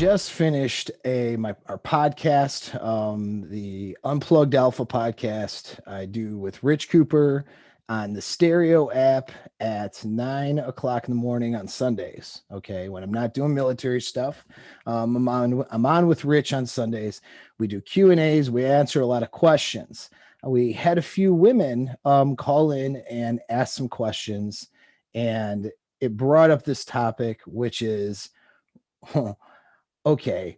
just finished our podcast, the Unplugged Alpha podcast I do with Rich Cooper on the Stereo app at 9 o'clock in the morning on Sundays. Okay, when I'm not doing military stuff, I'm on with Rich on Sundays. We do Q&As. We answer a lot of questions. We had a few women call in and ask some questions, and it brought up this topic, which is okay,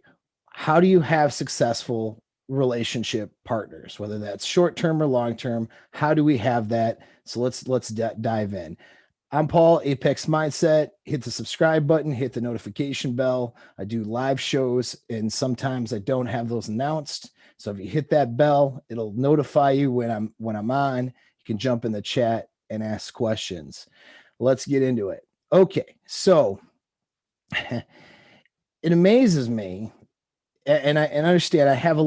how do you have successful relationship partners, whether that's short term or long term? How do we have that? So let's dive in. I'm Paul, Apex Mindset. Hit the subscribe button, hit the notification bell. I do live shows, and sometimes I don't have those announced. So if you hit that bell, it'll notify you when I'm on. You can jump in the chat and ask questions. Let's get into it. Okay, so it amazes me, and I understand. I have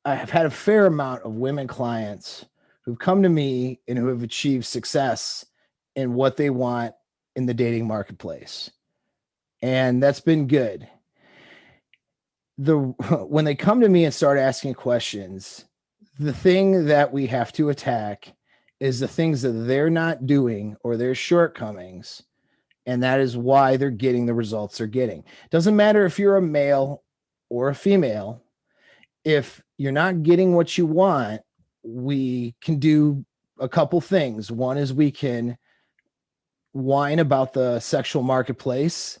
had a fair amount of women clients who've come to me and who have achieved success in what they want in the dating marketplace, and that's been good. When they come to me and start asking questions, the thing that we have to attack is the things that they're not doing or their shortcomings. And that is why they're getting the results they're getting. Doesn't matter if you're a male or a female. If you're not getting what you want, we can do a couple things. One is we can whine about the sexual marketplace.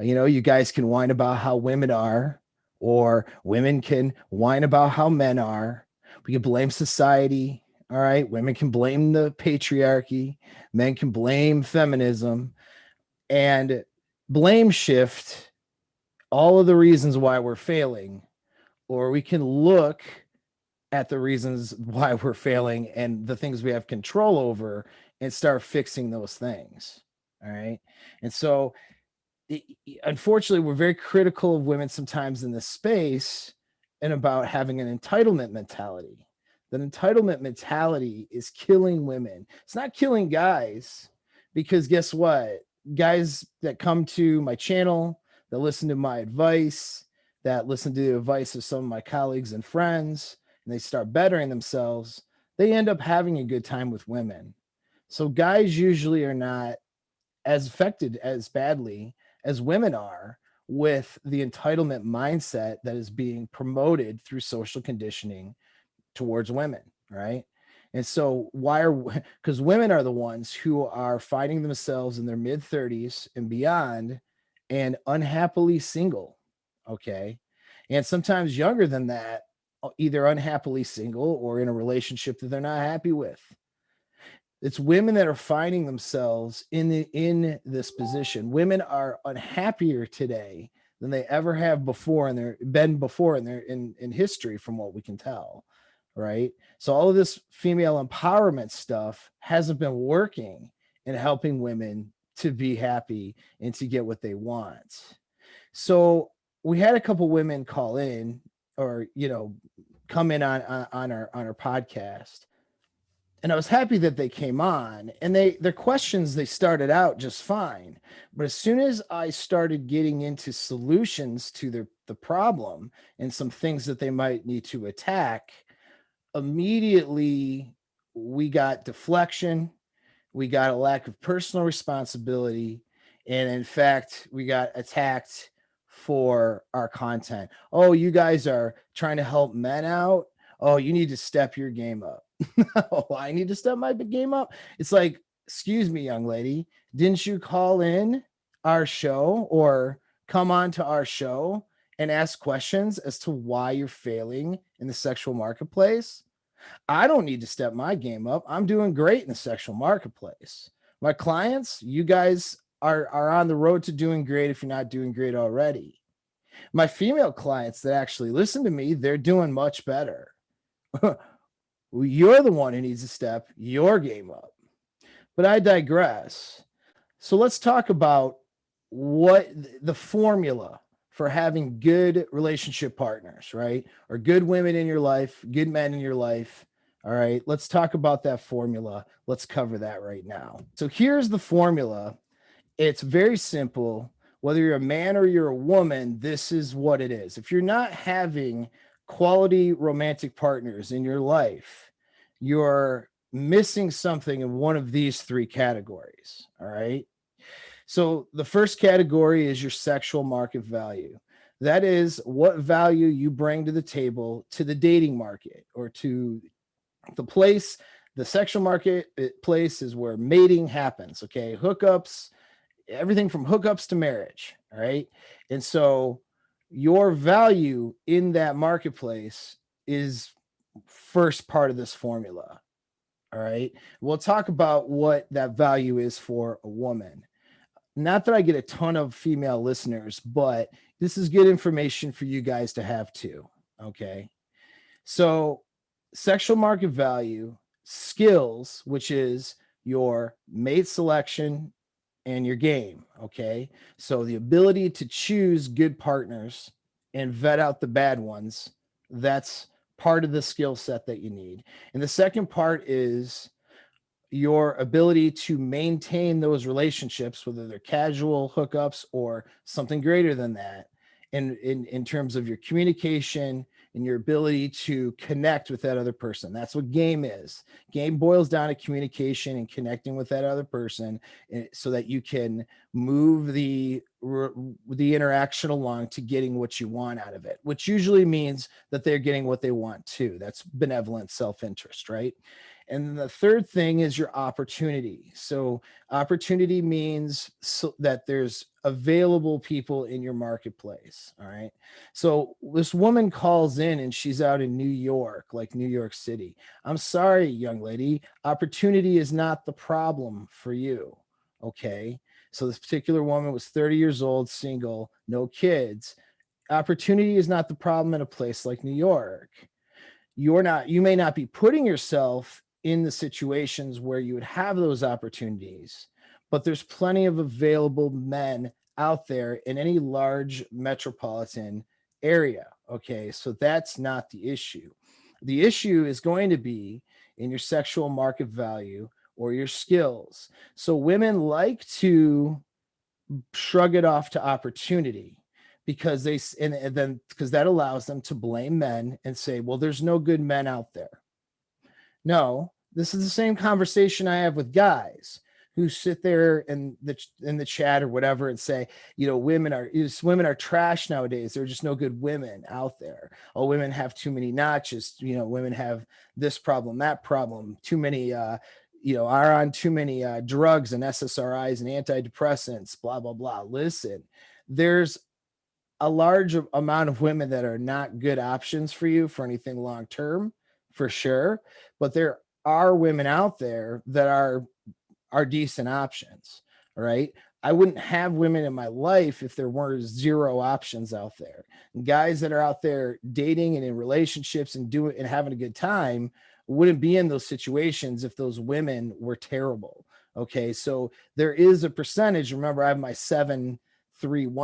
You guys can whine about how women are, or women can whine about how men are. We can blame society. All right. Women can blame the patriarchy. Men can blame feminism. And blame shift all of the reasons why we're failing, or we can look at the reasons why we're failing and the things we have control over and start fixing those things. All right. And so, unfortunately, we're very critical of women sometimes in this space and about having an entitlement mentality. That entitlement mentality is killing women. It's not killing guys, because guess what? Guys that come to my channel, that listen to my advice, that listen to the advice of some of my colleagues and friends, and they start bettering themselves, they end up having a good time with women. So guys usually are not as affected as badly as women are with the entitlement mindset that is being promoted through social conditioning towards women, right? And so because women are the ones who are finding themselves in their mid 30s and beyond and unhappily single. Okay. And sometimes younger than that, either unhappily single or in a relationship that they're not happy with. It's women that are finding themselves in this position. Women are unhappier today than they ever have before in history, from what we can tell. Right. So all of this female empowerment stuff hasn't been working in helping women to be happy and to get what they want. So we had a couple women call in, or come in on our podcast, and I was happy that they came on, and their questions, they started out just fine, but as soon as I started getting into solutions to the problem and some things that they might need to attack, immediately we got deflection, we got a lack of personal responsibility, and in fact we got attacked for our content. Oh, you guys are trying to help men out. Oh, you need to step your game up. Oh, I need to step my game up. It's like, excuse me, young lady, didn't you call in our show or come on to our show and ask questions as to why you're failing in the sexual marketplace? I don't need to step my game up. I'm doing great in the sexual marketplace. My clients, you guys are on the road to doing great if you're not doing great already. My female clients that actually listen to me, they're doing much better. You're the one who needs to step your game up. But I digress. So let's talk about what the formula for having good relationship partners, right? Or good women in your life, good men in your life. All right, let's talk about that formula. Let's cover that right now. So here's the formula. It's very simple. Whether you're a man or you're a woman, this is what it is. If you're not having quality romantic partners in your life, you're missing something in one of these three categories. All right. So the first category is your sexual market value. That is what value you bring to the table to the dating market or to the place. The sexual market place is where mating happens. Okay. Hookups, everything from hookups to marriage. All right. And so your value in that marketplace is first part of this formula. All right. We'll talk about what that value is for a woman. Not that I get a ton of female listeners, but this is good information for you guys to have too. Okay. So, sexual market value, skills, which is your mate selection and your game. Okay. So, the ability to choose good partners and vet out the bad ones, that's part of the skill set that you need. And the second part is your ability to maintain those relationships, whether they're casual hookups or something greater than that, in terms of your communication and your ability to connect with that other person. That's what game is. Game boils down to communication and connecting with that other person, so that you can move the interaction along to getting what you want out of it, which usually means that they're getting what they want too. That's benevolent self-interest, right? And the third thing is your opportunity. So opportunity means that there's available people in your marketplace. All right. So this woman calls in and she's out in New York, like New York City. I'm sorry, young lady. Opportunity is not the problem for you. Okay. So this particular woman was 30 years old, single, no kids. Opportunity is not the problem in a place like New York. You may not be putting yourself in the situations where you would have those opportunities, but there's plenty of available men out there in any large metropolitan area. Okay. So that's not the issue. The issue is going to be in your sexual market value or your skills. So women like to shrug it off to opportunity because and then because that allows them to blame men and say, well, there's no good men out there. No, this is the same conversation I have with guys who sit there in the chat or whatever and say, women are trash nowadays. There are just no good women out there. Oh, women have too many notches. Women have this problem, that problem, too many are on too many drugs and SSRIs and antidepressants, blah, blah, blah. Listen, there's a large amount of women that are not good options for you for anything long term, for sure. But there are women out there that are decent options. All right. I wouldn't have women in my life if there were zero options out there. And guys that are out there dating and in relationships and doing and having a good time wouldn't be in those situations if those women were terrible. Okay. So there is a percentage. Remember, I have my 7-3-1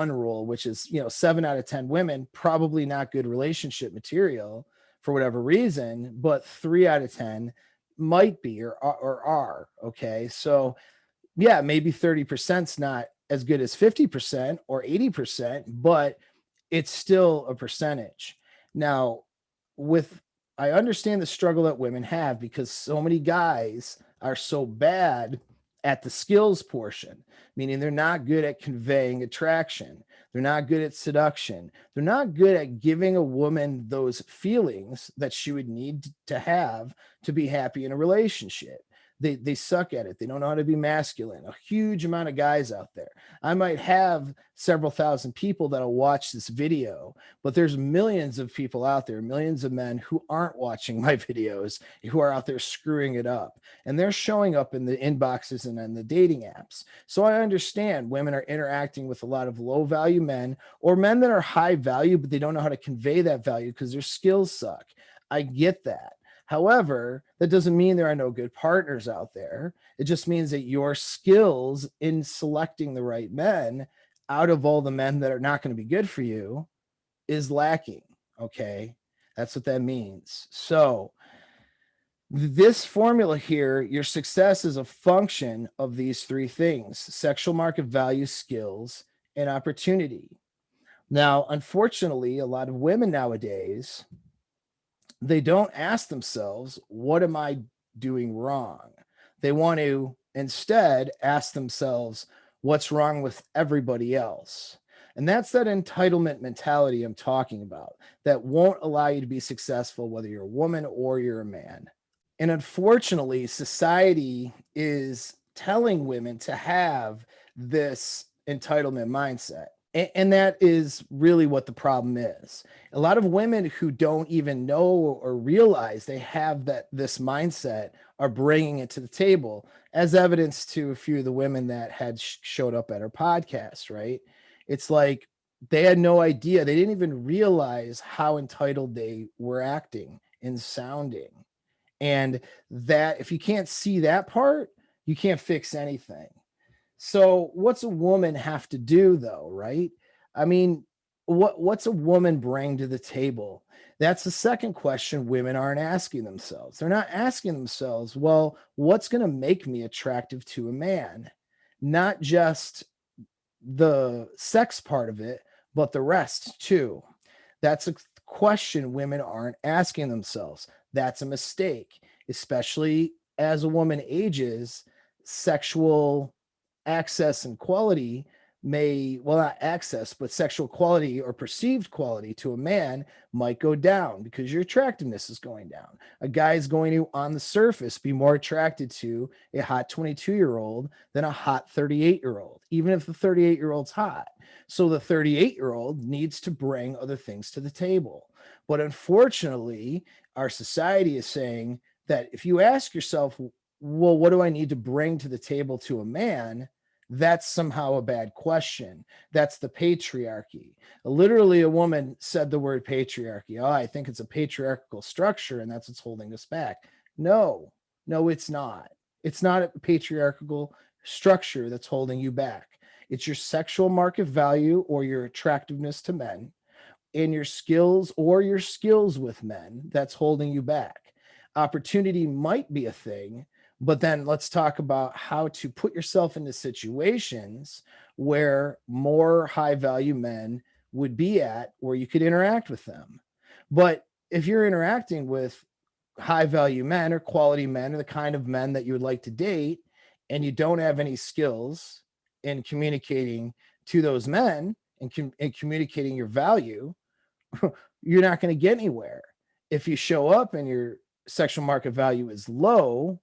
rule, which is, 7 out of 10 women, probably not good relationship material for whatever reason, but 3 out of 10 might be or are. Okay. So yeah, maybe 30% is not as good as 50% or 80%, but it's still a percentage. Now, I understand the struggle that women have because so many guys are so bad at the skills portion, meaning they're not good at conveying attraction. They're not good at seduction. They're not good at giving a woman those feelings that she would need to have to be happy in a relationship. They suck at it. They don't know how to be masculine. A huge amount of guys out there. I might have several thousand people that'll watch this video, but there's millions of people out there, millions of men who aren't watching my videos, who are out there screwing it up. And they're showing up in the inboxes and in the dating apps. So I understand women are interacting with a lot of low value men or men that are high value, but they don't know how to convey that value because their skills suck. I get that. However, that doesn't mean there are no good partners out there. It just means that your skills in selecting the right men out of all the men that are not going to be good for you is lacking. Okay. That's what that means. So this formula here, your success is a function of these three things: sexual market value, skills, and opportunity. Now, unfortunately, a lot of women nowadays, they don't ask themselves, what am I doing wrong? They want to instead ask themselves, what's wrong with everybody else? And that's that entitlement mentality I'm talking about that won't allow you to be successful, whether you're a woman or you're a man. And unfortunately, society is telling women to have this entitlement mindset. And that is really what the problem is. A lot of women who don't even know or realize they have this mindset are bringing it to the table, as evidence to a few of the women that had showed up at our podcast, right? It's like they had no idea. They didn't even realize how entitled they were acting and sounding. And that if you can't see that part, you can't fix anything. So what's a woman have to do though, right? I mean, what's a woman bring to the table? That's the second question women aren't asking themselves. They're not asking themselves, well, what's going to make me attractive to a man? Not just the sex part of it, but the rest too. That's a question women aren't asking themselves. That's a mistake, especially as a woman ages. Sexual access and quality may, well, not access, but sexual quality or perceived quality to a man might go down because your attractiveness is going down. A guy is going to, on the surface, be more attracted to a hot 22-year-old than a hot 38-year-old, even if the 38-year-old's hot. So the 38-year-old needs to bring other things to the table. But unfortunately, our society is saying that if you ask yourself, well, what do I need to bring to the table to a man? That's somehow a bad question. That's the patriarchy. Literally, a woman said the word patriarchy. Oh, I think it's a patriarchal structure, and that's what's holding us back. No, it's not. It's not a patriarchal structure that's holding you back. It's your sexual market value or your attractiveness to men and your skills or your skills with men that's holding you back. Opportunity might be a thing, but then let's talk about how to put yourself into situations where more high value men would be at, where you could interact with them. But if you're interacting with high value men or quality men or the kind of men that you would like to date, and you don't have any skills in communicating to those men and communicating your value, you're not going to get anywhere. If you show up and your sexual market value is low,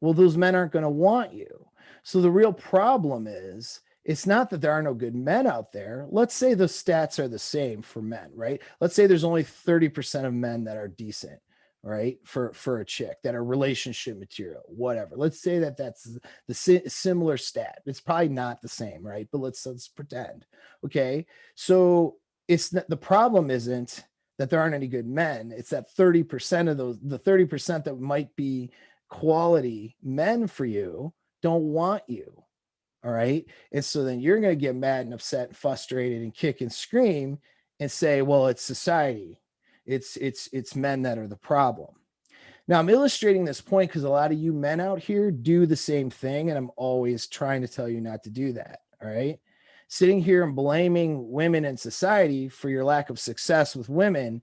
well, those men aren't going to want you. So the real problem is, it's not that there are no good men out there. Let's say the stats are the same for men, right? Let's say there's only 30% of men that are decent, right? For a chick, that are relationship material, whatever. Let's say that that's the similar stat. It's probably not the same, right? But let's pretend. Okay. So it's not, the problem isn't that there aren't any good men. It's that 30% of those, the 30% that might be quality men for you, don't want you. All right. And so then you're going to get mad and upset and frustrated and kick and scream and say, well, it's society. It's men that are the problem. Now I'm illustrating this point because a lot of you men out here do the same thing. And I'm always trying to tell you not to do that. All right. Sitting here and blaming women in society for your lack of success with women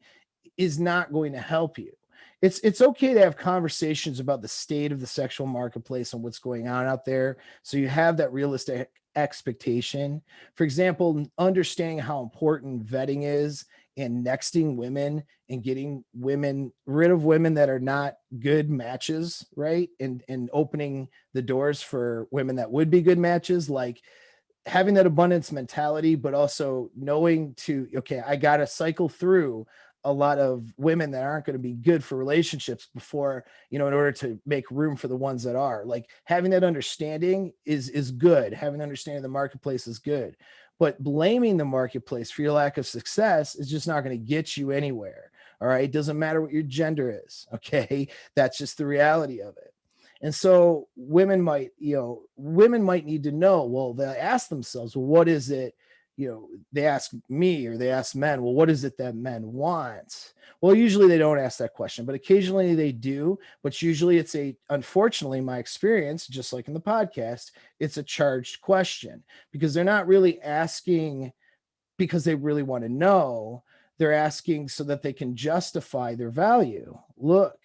is not going to help you. It's okay to have conversations about the state of the sexual marketplace and what's going on out there, so you have that realistic expectation. For example, understanding how important vetting is and nexting women and getting women rid of women that are not good matches, right? And opening the doors for women that would be good matches, like having that abundance mentality, but also knowing to, okay, I got to cycle through a lot of women that aren't going to be good for relationships before, in order to make room for the ones that are. Like, having that understanding is good. Having understanding of the marketplace is good, but blaming the marketplace for your lack of success is just not going to get you anywhere. All right. It doesn't matter what your gender is. Okay. That's just the reality of it. And so women might need to know, well, they'll ask themselves, well, what is it, they ask me, or they ask men, well, what is it that men want? Well, usually they don't ask that question, but occasionally they do. But usually unfortunately, my experience, just like in the podcast, it's a charged question, because they're not really asking because they really want to know. They're asking so that they can justify their value. Look,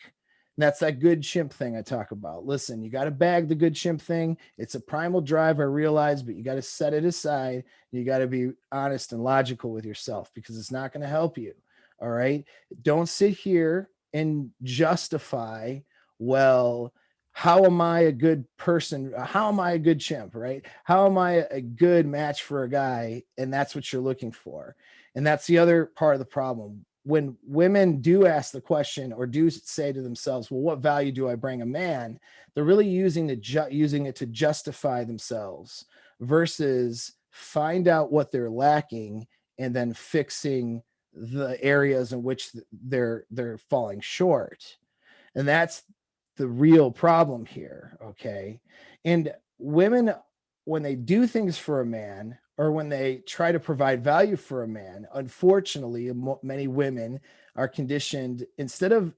that's that good chimp thing I talk about. Listen, you got to bag the good chimp thing. It's a primal drive, I realize, but you got to set it aside. You got to be honest and logical with yourself, because it's not going to help you. All right. Don't sit here and justify, well, how am I a good person? How am I a good chimp, right? How am I a good match for a guy? And that's what you're looking for. And that's the other part of the problem. When women do ask the question, or do say to themselves, well, what value do I bring a man? They're really using it to justify themselves, versus find out what they're lacking and then fixing the areas in which they're falling short. And that's the real problem here. Okay. And women, when they do things for a man, or when they try to provide value for a man, unfortunately, many women are conditioned, instead of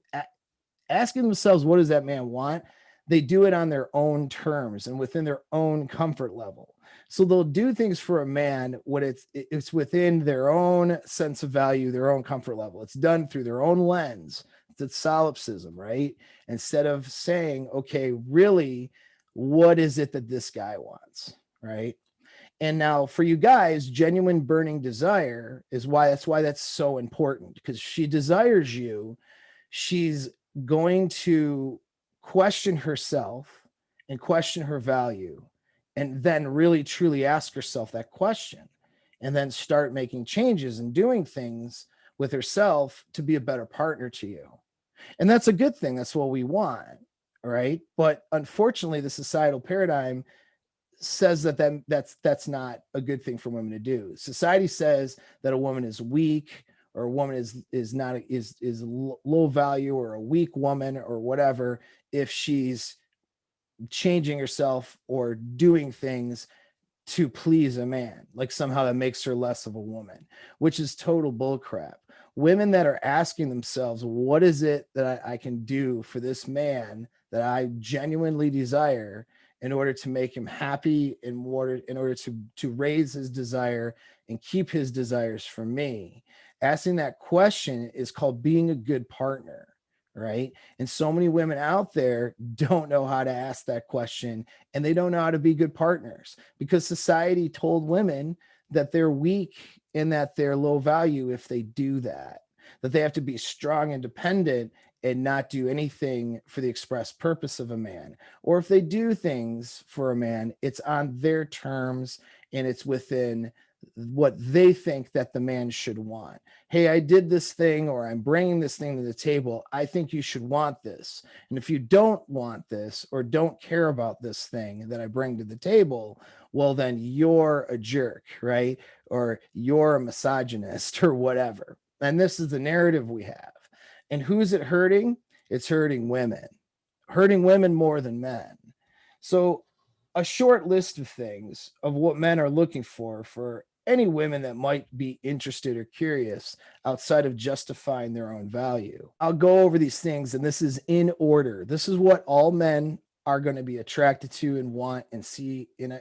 asking themselves, what does that man want? They do it on their own terms and within their own comfort level. So they'll do things for a man when it's within their own sense of value, their own comfort level. It's done through their own lens. It's solipsism, right? Instead of saying, okay, really, what is it that this guy wants, right? And now for you guys, genuine burning desire that's why that's so important, because she desires you. She's going to question herself and question her value, and then really truly ask herself that question, and then start making changes and doing things with herself to be a better partner to you. And that's a good thing. That's what we want. Right. But unfortunately, the societal paradigm says that's not a good thing for women to do. Society says that a woman is weak, or a woman is not is low value, or a weak woman, or whatever, if she's changing herself or doing things to please a man, like somehow that makes her less of a woman, which is total bullcrap. Women that are asking themselves, what is it that I can do for this man that I genuinely desire, in order to make him happy, in order to raise his desire and keep his desires for me? Asking that question is called being a good partner, right? And so many women out there don't know how to ask that question, and they don't know how to be good partners, because society told women that they're weak and that they're low value if they do that they have to be strong, independent, and not do anything for the express purpose of a man. Or if they do things for a man, it's on their terms, and it's within what they think that the man should want. Hey, I did this thing, or I'm bringing this thing to the table. I think you should want this. And if you don't want this, or don't care about this thing that I bring to the table, well, then you're a jerk, right? Or you're a misogynist, or whatever. And this is the narrative we have. And who's it hurting? It's hurting women more than men. So a short list of things of what men are looking for any women that might be interested or curious outside of justifying their own value. I'll go over these things, and this is in order. This is what all men are going to be attracted to and want and see in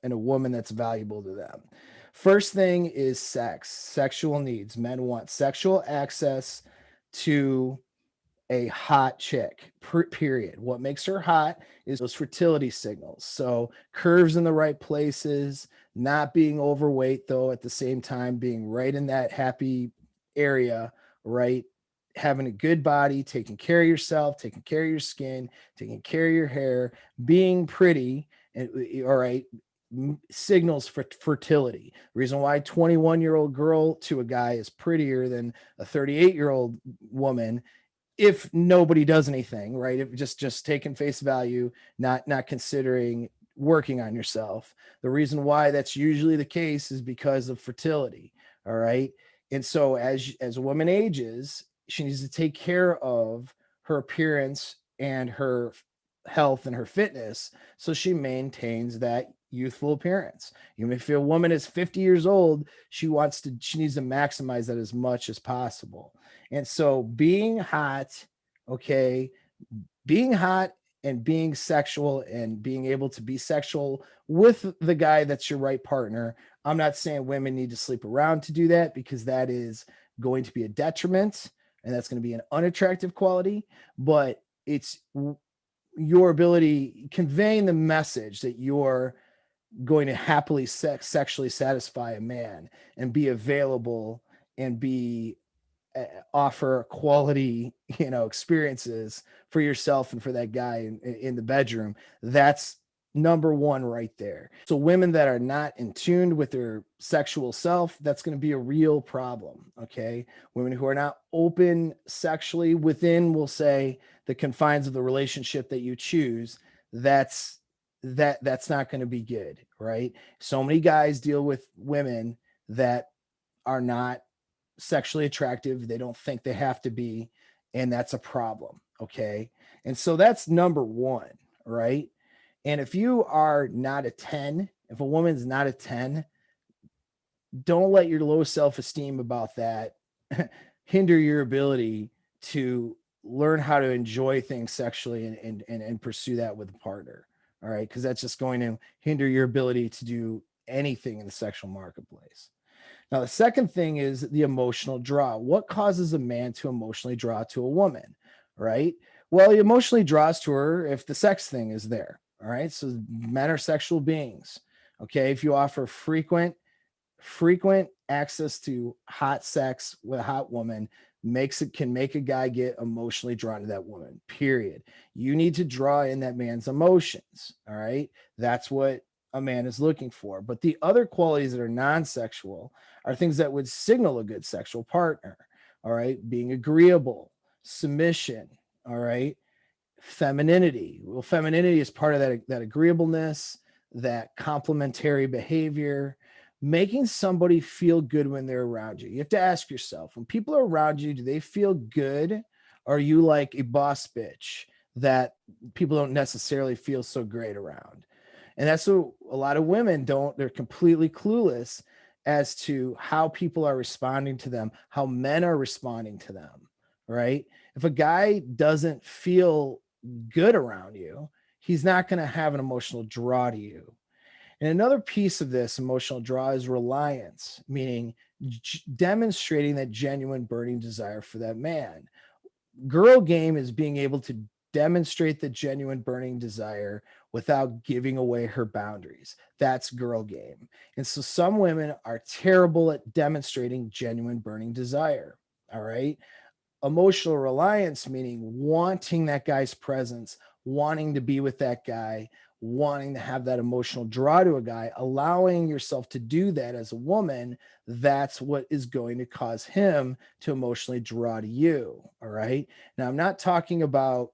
a woman that's valuable to them. First thing is sex, sexual needs. Men want sexual access to a hot chick, period. What makes her hot is those fertility signals. So curves in the right places, not being overweight, though, at the same time, being right in that happy area, right? Having a good body, taking care of yourself, taking care of your skin, taking care of your hair, being pretty, and all right, signals for fertility. Reason why 21-year-old girl to a guy is prettier than a 38-year-old woman, if nobody does anything, right? If just taking face value, not considering working on yourself. The reason why that's usually the case is because of fertility. All right. And so as a woman ages, she needs to take care of her appearance and her health and her fitness, so she maintains that youthful appearance. Even if a woman is 50 years old, she needs to maximize that as much as possible. And so being hot, okay, being hot and being sexual and being able to be sexual with the guy that's your right partner. I'm not saying women need to sleep around to do that, because that is going to be a detriment and that's going to be an unattractive quality, but it's your ability conveying the message that you're going to happily sexually satisfy a man and be available and be offer quality, experiences for yourself and for that guy in the bedroom. That's number one right there. So women that are not in tune with their sexual self, that's going to be a real problem. Okay. Women who are not open sexually within, we'll say, the confines of the relationship that you choose, that's not going to be good. Right. So many guys deal with women that are not sexually attractive. They don't think they have to be, and that's a problem. Okay. And so that's number one, right? And if you are not a 10, if a woman's not a 10, don't let your low self-esteem about that hinder your ability to learn how to enjoy things sexually and pursue that with a partner. All right. Because that's just going to hinder your ability to do anything in the sexual marketplace. Now, the second thing is the emotional draw. What causes a man to emotionally draw to a woman, right? Well, he emotionally draws to her if the sex thing is there. All right. So men are sexual beings. Okay. If you offer frequent access to hot sex with a hot woman, can make a guy get emotionally drawn to that woman, period. You need to draw in that man's emotions. All right. That's what a man is looking for. But the other qualities that are non-sexual are things that would signal a good sexual partner. All right. Being agreeable, submission. All right. Femininity. Well, femininity is part of that agreeableness, that complementary behavior, making somebody feel good when they're around you. You have to ask yourself, when people are around you, do they feel good? Or are you like a boss bitch that people don't necessarily feel so great around? And that's what a lot of women don't, they're completely clueless as to how people are responding to them, how men are responding to them, right? If a guy doesn't feel good around you, he's not going to have an emotional draw to you. And another piece of this emotional draw is reliance, meaning demonstrating that genuine burning desire for that man. Girl game is being able to demonstrate the genuine burning desire without giving away her boundaries. That's girl game. And so some women are terrible at demonstrating genuine burning desire. All right. Emotional reliance, meaning wanting that guy's presence, wanting to be with that guy, wanting to have that emotional draw to a guy, allowing yourself to do that as a woman, that's what is going to cause him to emotionally draw to you. All right. Now, I'm not talking about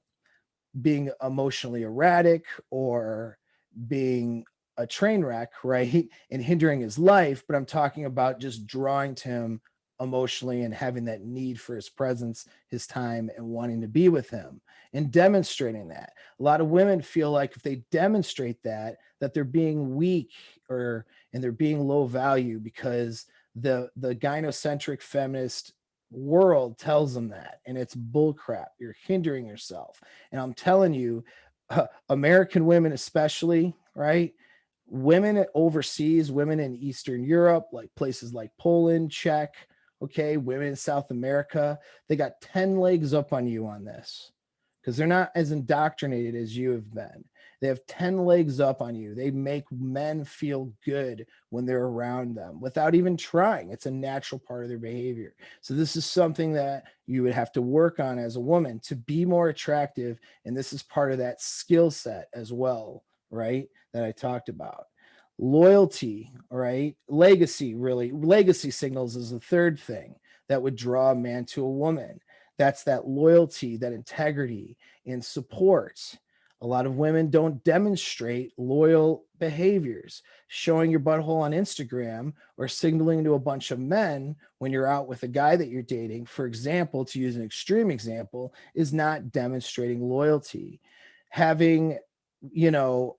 being emotionally erratic or being a train wreck, right? And hindering his life, but I'm talking about just drawing to him emotionally and having that need for his presence, his time, and wanting to be with him and demonstrating that. A lot of women feel like if they demonstrate that they're being weak and they're being low value because the gynocentric feminist world tells them that, and it's bullcrap. You're hindering yourself. And I'm telling you, American women especially, right? Women overseas, women in Eastern Europe, like places like Poland, Czech, okay, women in South America, they got 10 legs up on you on this because they're not as indoctrinated as you have been. They have 10 legs up on you. They make men feel good when they're around them without even trying. It's a natural part of their behavior. So this is something that you would have to work on as a woman to be more attractive. And this is part of that skill set as well, right? That I talked about. Loyalty, right? Legacy signals is the third thing that would draw a man to a woman. That's that loyalty, that integrity and support. A lot of women don't demonstrate loyal behaviors. Showing your butthole on Instagram or signaling to a bunch of men when you're out with a guy that you're dating, for example, to use an extreme example, is not demonstrating loyalty. Having, you know,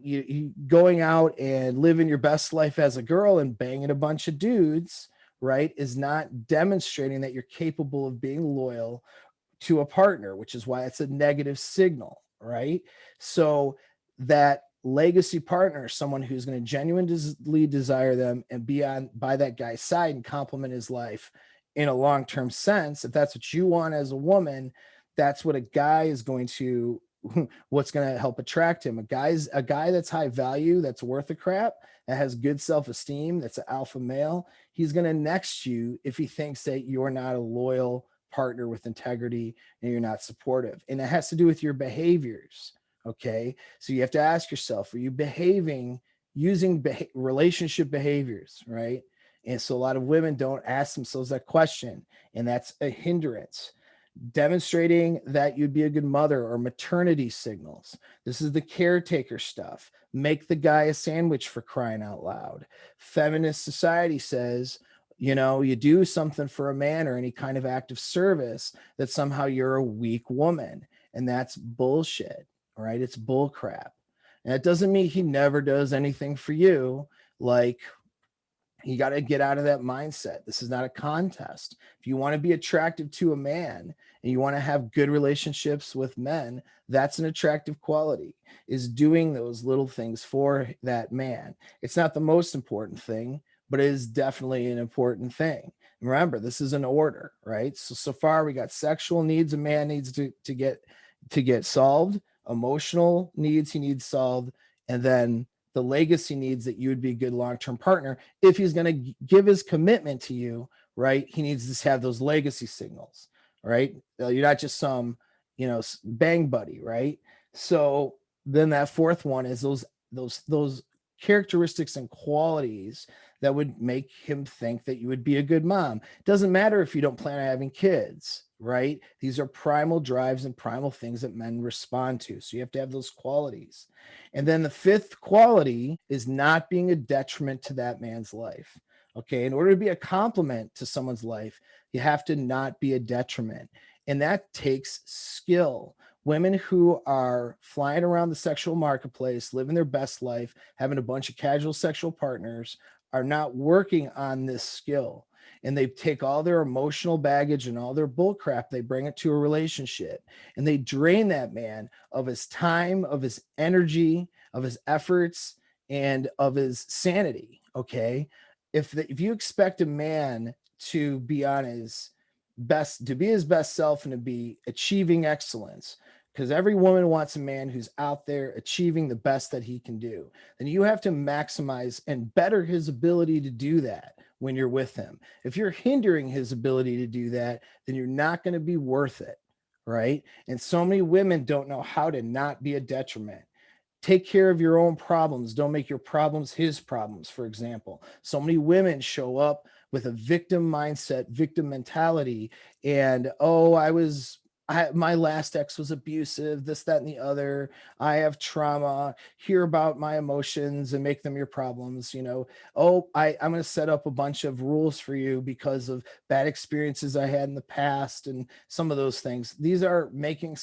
you going out and living your best life as a girl and banging a bunch of dudes, right, is not demonstrating that you're capable of being loyal to a partner, which is why it's a negative signal, right? So that legacy partner, someone who's going to genuinely desire them and be on by that guy's side and complement his life in a long-term sense, if that's what you want as a woman, that's what a guy is going to what's going to help attract him. A guy that's high value, that's worth a crap, that has good self-esteem, that's an alpha male, he's going to next you if he thinks that you're not a loyal partner with integrity and you're not supportive. And it has to do with your behaviors. Okay. So you have to ask yourself, are you behaving using relationship behaviors? Right. And so a lot of women don't ask themselves that question, and that's a hindrance. Demonstrating that you'd be a good mother or maternity signals. This is the caretaker stuff. Make the guy a sandwich, for crying out loud. Feminist society says, you do something for a man or any kind of act of service, that somehow you're a weak woman. And that's bullshit. All right. It's bull crap. And it doesn't mean he never does anything for you. Like, you got to get out of that mindset. This is not a contest. If you want to be attractive to a man and you want to have good relationships with men, that's an attractive quality, is doing those little things for that man. It's not the most important thing, but it is definitely an important thing. Remember, this is an order, right? So far we got sexual needs a man needs to get solved, emotional needs he needs solved, and then the legacy needs that you would be a good long-term partner. If he's going to give his commitment to you, right, he needs to have those legacy signals, right? You're not just some, bang buddy, right? So then that fourth one is those characteristics and qualities that would make him think that you would be a good mom. It doesn't matter if you don't plan on having kids, right? These are primal drives and primal things that men respond to. So you have to have those qualities. And then the fifth quality is not being a detriment to that man's life. Okay. In order to be a complement to someone's life, you have to not be a detriment. And that takes skill. Women who are flying around the sexual marketplace, living their best life, having a bunch of casual sexual partners, are not working on this skill. And they take all their emotional baggage and all their bull crap, they bring it to a relationship, and they drain that man of his time, of his energy, of his efforts, and of his sanity. Okay. If you expect a man to be on his best, to be his best self and to be achieving excellence, because every woman wants a man who's out there achieving the best that he can do, then you have to maximize and better his ability to do that when you're with him. If you're hindering his ability to do that, then you're not going to be worth it, right? And so many women don't know how to not be a detriment. Take care of your own problems. Don't make your problems his problems, for example. So many women show up with a victim mindset, victim mentality, and my last ex was abusive, this, that, and the other. I have trauma. Hear about my emotions and make them your problems. I'm going to set up a bunch of rules for you because of bad experiences I had in the past and some of those things. These are making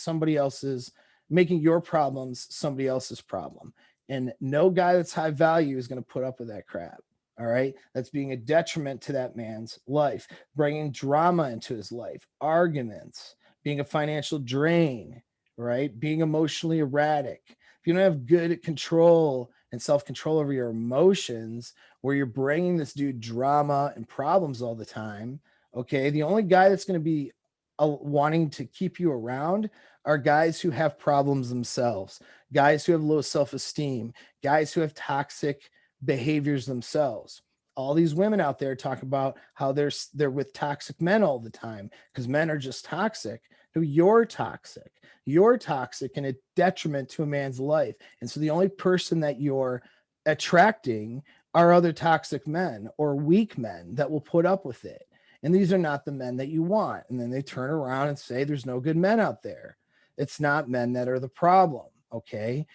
your problems somebody else's problem. And no guy that's high value is going to put up with that crap. All right. That's being a detriment to that man's life, bringing drama into his life, arguments, being a financial drain, right? Being emotionally erratic. If you don't have good control and self-control over your emotions, where you're bringing this dude drama and problems all the time, okay, the only guy that's going to be wanting to keep you around are guys who have problems themselves, guys who have low self-esteem, guys who have toxic behaviors themselves. All these women out there talk about how they're with toxic men all the time because men are just toxic. No, you're toxic. You're toxic and a detriment to a man's life. And so the only person that you're attracting are other toxic men or weak men that will put up with it. And these are not the men that you want. And then they turn around and say, there's no good men out there. It's not men that are the problem. Okay.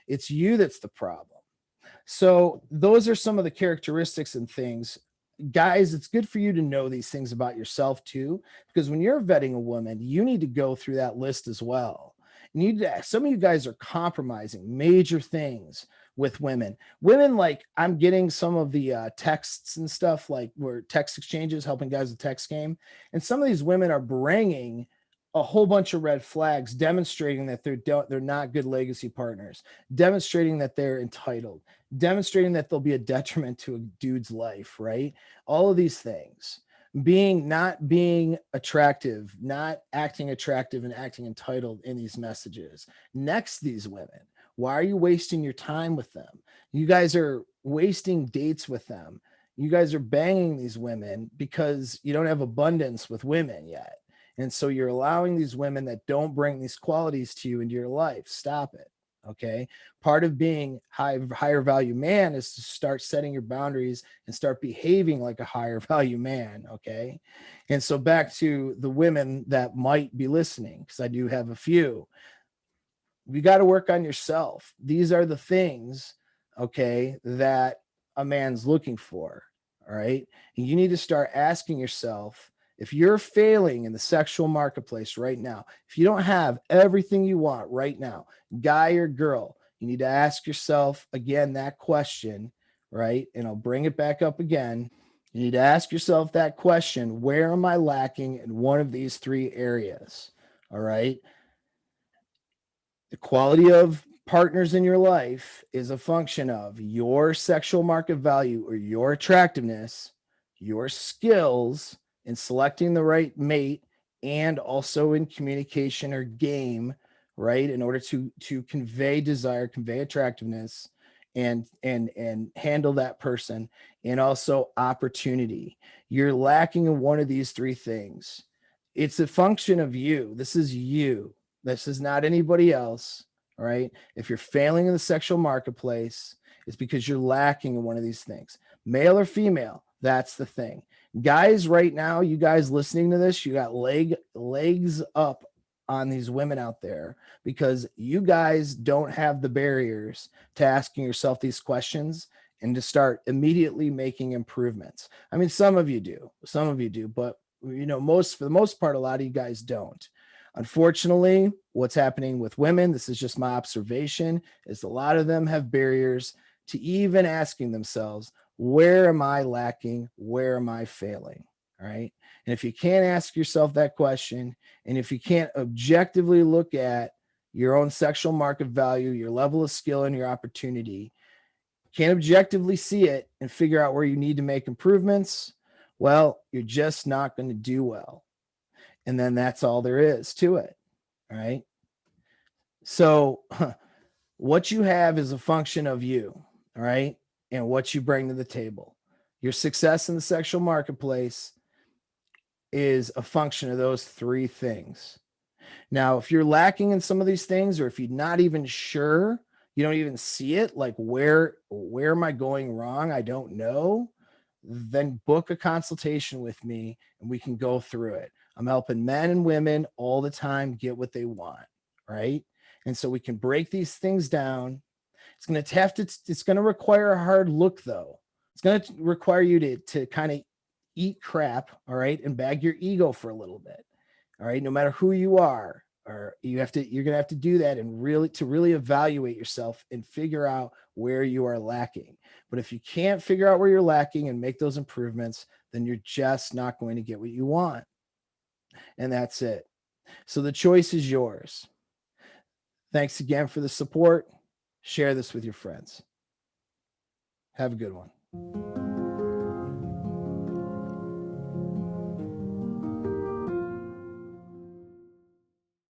It's you that's the problem. So those are some of the characteristics and things. Guys, it's good for you to know these things about yourself too, because when you're vetting a woman, you need to go through that list as well. Some of you guys are compromising major things with women. Women, like, I'm getting some of the texts and stuff, like where text exchanges, helping guys with text game. And some of these women are bringing a whole bunch of red flags, demonstrating that they're not good legacy partners, demonstrating that they're entitled, demonstrating that they'll be a detriment to a dude's life, right? All of these things, not being attractive, not acting attractive and acting entitled in these messages. Next, these women, why are you wasting your time with them? You guys are wasting dates with them. You guys are banging these women because you don't have abundance with women yet. And so you're allowing these women that don't bring these qualities to you into your life. Stop it. Okay. Part of being higher value man is to start setting your boundaries and start behaving like a higher value man. Okay. And so back to the women that might be listening, because I do have a few. You got to work on yourself. These are the things, okay, that a man's looking for. All right. And you need to start asking yourself, if you're failing in the sexual marketplace right now, if you don't have everything you want right now, guy or girl, you need to ask yourself again that question, right? And I'll bring it back up again. You need to ask yourself that question: where am I lacking in one of these three areas? All right. The quality of partners in your life is a function of your sexual market value or your attractiveness, your skills in selecting the right mate, and also in communication or game, right? In order to convey desire, convey attractiveness, and handle that person, and also opportunity. You're lacking in one of these three things. It's a function of you. This is you. This is not anybody else. All right. If you're failing in the sexual marketplace, it's because you're lacking in one of these things, male or female. That's the thing. Guys, right now, you guys listening to this, you got legs up on these women out there because you guys don't have the barriers to asking yourself these questions and to start immediately making improvements. I mean, some of you do, but for the most part, a lot of you guys don't. Unfortunately, what's happening with women, this is just my observation, is a lot of them have barriers to even asking themselves, where am I lacking? Where am I failing? All right. And if you can't ask yourself that question, and if you can't objectively look at your own sexual market value, your level of skill, and your opportunity, can't objectively see it and figure out where you need to make improvements, well, you're just not going to do well. And then that's all there is to it. All right. So what you have is a function of you. All right. And what you bring to the table. Your success in the sexual marketplace is a function of those three things. Now, if you're lacking in some of these things, or if you're not even sure, you don't even see it, like where am I going wrong? I don't know. Then book a consultation with me and we can go through it. I'm helping men and women all the time get what they want, right? And so we can break these things down. It's going to require a hard look, though. It's going to require you to kind of eat crap, all right, and bag your ego for a little bit. All right, no matter who you are, or you're going to have to do that and really evaluate yourself and figure out where you are lacking. But if you can't figure out where you're lacking and make those improvements, then you're just not going to get what you want. And that's it. So the choice is yours. Thanks again for the support. Share this with your friends. Have a good one.